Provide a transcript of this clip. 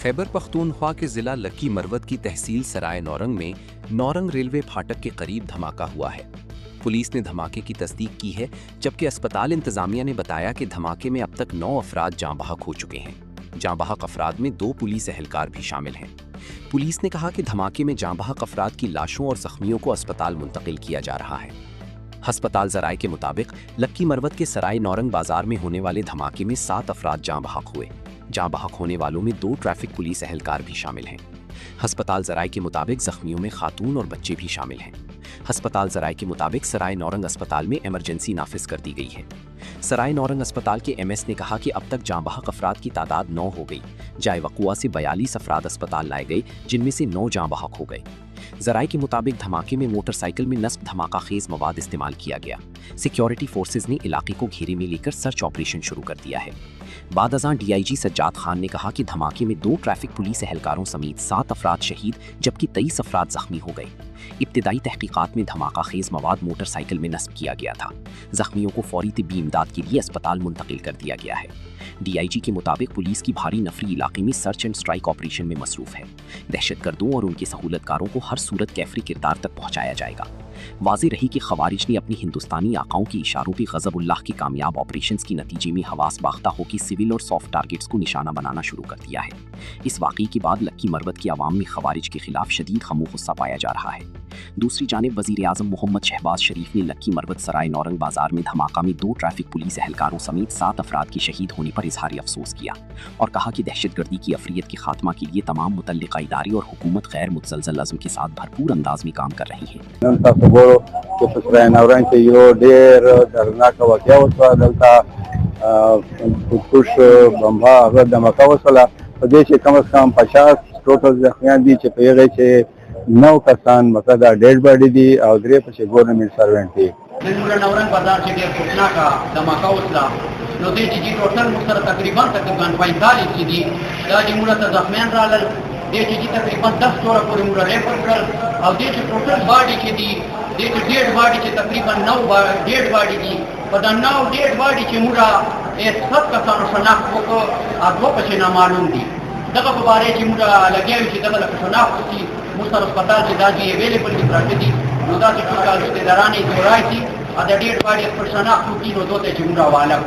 खैबर पख्तूनख्वा के जिला लक्की मरवत की तहसील सराय नौरंग में नौरंग रेलवे फाटक के करीब धमाका हुआ है। पुलिस ने धमाके की तस्दीक की है, जबकि अस्पताल इंतजामिया ने बताया कि धमाके में अब तक 9 अफराद जाँ बहक हो चुके हैं। जाँ बहक अफराद में 2 पुलिस एहलकार भी शामिल हैं। पुलिस ने कहा कि धमाके में जाँ बहक अफराद की लाशों और जख्मियों को अस्पताल मुंतकिल किया जा रहा है। हस्पताल ज़राए के मुताबिक लक्की मरवत के सराय नौरंग बाजार में होने वाले धमाके में 7 अफराद जाँ बहक हुए। जाँ बहक होने वालों में 2 ट्रैफिक पुलिस एहलकार भी शामिल हैं। हस्पताल ज़राए के मुताबिक जख्मियों में खातून और बच्चे भी शामिल हैं। हस्पताल ज़राए के मुताबिक सराय नौरंग अस्पताल में इमरजेंसी नाफिज कर दी गई है। सराय नौरंग अस्पताल के एमएस ने कहा कि अब तक जाँ बहक अफराद की तादाद 9 हो गई। जाए वक़ुआ से 42 अफराद अस्पताल लाए गए, जिनमें से 9 जाँ बहक हो गए। ज़राए के मुताबिक धमाके में मोटरसाइकिल में नस्ब धमाका खेज मवाद इस्तेमाल किया गया। सिक्योरिटी फोर्सेज ने इलाके को घेरे में लेकर सर्च ऑपरेशन शुरू कर दिया है। बाद अज़ां डीआईजी सज्जाद खान ने कहा कि धमाके में 2 ट्रैफिक पुलिस एहलकारों समेत 7 अफराद शहीद जबकि 23 अफराद जख्मी हो गए। इब्तिदाई तहकीकात में धमाका खेज मवाद मोटरसाइकिल में नस्ब किया गया था। जख्मियों को फौरी तिब्बी इमदाद के लिए अस्पताल मुंतकिल कर दिया गया है। डीआईजी के मुताबिक पुलिस की भारी नफरी इलाके में सर्च एंड स्ट्राइक ऑपरेशन में मसरूफ है। दहशतगर्दों और उनके सहूलतकारों को हर सूरत कैफरी किरदार तक पहुंचाया जाएगा। वाज़ेह रही कि खवारिज ने अपनी हिंदुस्तानी आकाओं के इशारों पर गज़बुल्लाह की कामयाब ऑपरेशंस के नतीजे में हवास बाख्ता होकर सिविल और सॉफ्ट टारगेट्स को निशाना बनाना शुरू कर दिया है। इस वाक़ई के बाद लक्की मरवत की आवाम में खवारिज के खिलाफ शदीद खमो गुस्सा पाया जा रहा है। दूसरी जानिब वज़ीर आज़म मोहम्मद शहबाज शरीफ ने लक्की मरवत सराय नौरंग बाजार में धमाका में 2 ट्रैफिक पुलिस एहलकारों समेत 7 अफराद के शहीद होने पर इजहार अफसोस किया और कहा कि दहशतगर्दी की अफरियत के खात्मा के लिए तमाम मुतल्लिका इदारे और हुकूमत गैर मुतसलसल अज़्म के साथ भरपूर अंदाज में काम कर रही है। कम अज कम 50 टोटल जख्मियान दी 9 कसान मकदा डेड बॉडी दी और 3 पछे गवर्नमेंट सर्वेंट थी। नौरंग बाजार से के फुटना का धमाका उसला नो दे जी टोटल मुसर तकरीबन 45 की दी दाजी मुरा जख्मियान राल दे जी तकरीबन 10 तोरा पूरी मुरा रेफर कर और दे टोटल बॉडी की दी दे डेड बॉडी के तकरीबन 9 डेड बॉडी दी पर 9 डेड बॉडी के मुरा ए 7 कसान शनाख्त को और 2 पछे ना मालूम दी दगा बारे जी मुरा लगे हुई दगा शनाख्त की मुसर अस्पताल से दाजी अवेलेबल की प्राप्ति थी नोदा से टोटल रिश्तेदारानी दोराई थी और डेड बॉडी पर शनाख्त की नो 2 ते जुमरा वाला